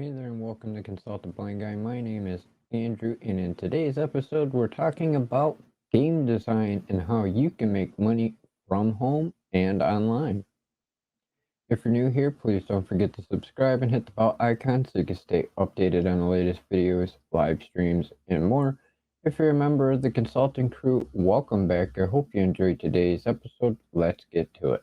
Hey there and welcome to Consult the Blind Guy. My name is Andrew, and in today's episode we're talking about game design and how you can make money from home and online. If you're new here, please don't forget to subscribe and hit the bell icon so you can stay updated on the latest videos, live streams, and more. If you're a member of the consulting crew, welcome back. I hope you enjoyed today's episode. Let's get to it.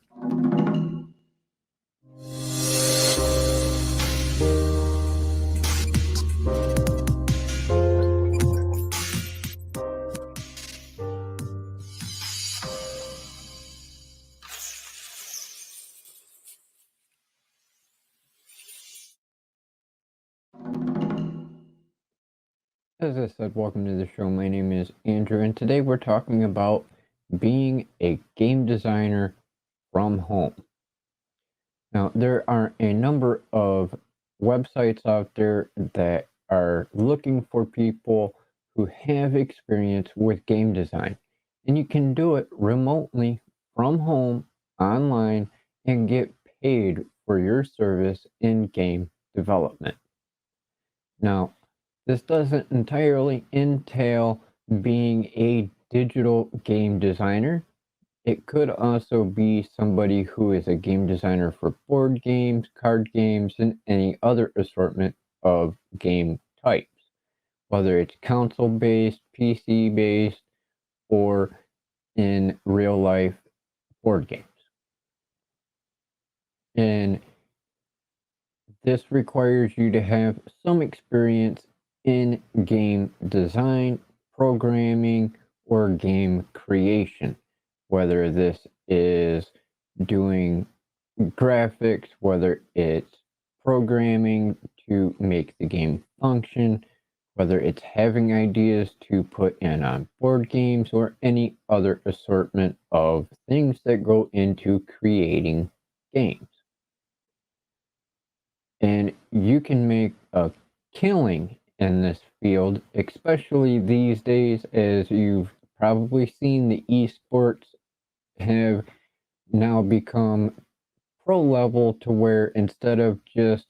As I said, welcome to the show. My name is Andrew, and today we're talking about being a game designer from home. Now, there are a number of websites out there that are looking for people who have experience with game design, and you can do it remotely from home, online, and get paid for your service in game development. Now, this doesn't entirely entail being a digital game designer. It could also be somebody who is a game designer for board games, card games, and any other assortment of game types, whether it's console-based, PC-based, or in real-life board games. And this requires you to have some experience in game design, programming, or game creation, whether this is doing graphics, whether it's programming to make the game function, whether it's having ideas to put in on board games, or any other assortment of things that go into creating games. And you can make a killing in this field, especially these days, as you've probably seen the esports have now become pro level to where instead of just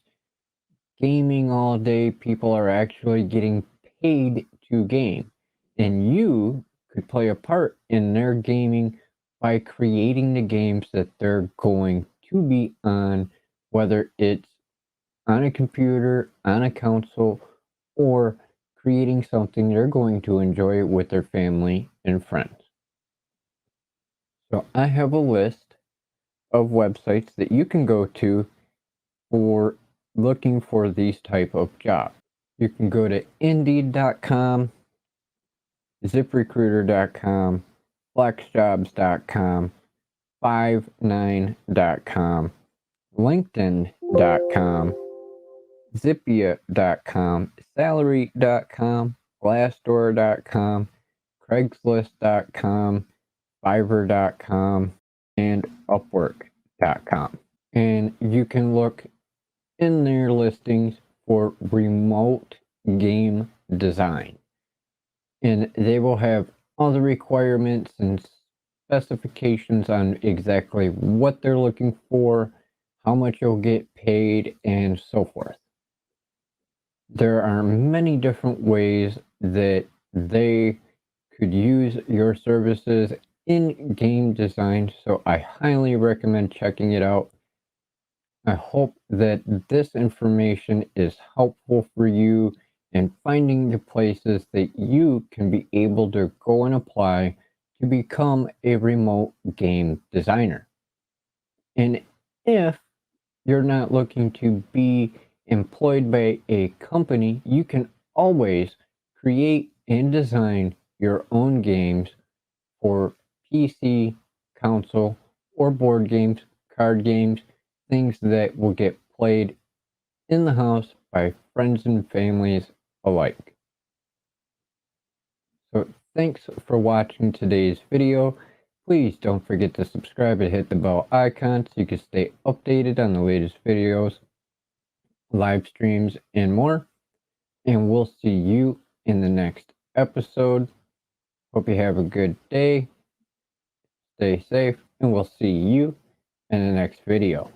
gaming all day, people are actually getting paid to game. And you could play a part in their gaming by creating the games that they're going to be on, whether it's on a computer, on a console, or creating something they're going to enjoy with their family and friends. So I have a list of websites that you can go to for looking for these type of jobs. You can go to Indeed.com, ZipRecruiter.com, FlexJobs.com, Five9.com, LinkedIn.com, Zippia.com, Salary.com, Glassdoor.com, Craigslist.com, Fiverr.com, and Upwork.com. And you can look in their listings for remote game design. And they will have all the requirements and specifications on exactly what they're looking for, how much you'll get paid, and so forth. There are many different ways that they could use your services in game design, so I highly recommend checking it out. I hope that this information is helpful for you in finding the places that you can be able to go and apply to become a remote game designer. And if you're not looking to be employed by a company, you can always create and design your own games for PC, console, or board games, card games, things that will get played in the house by friends and families alike. So thanks for watching today's video. Please don't forget to subscribe and hit the bell icon so you can stay updated on the latest videos, live streams, and more. And we'll see you in the next episode. Hope you have a good day. Stay safe, and we'll see you in the next video.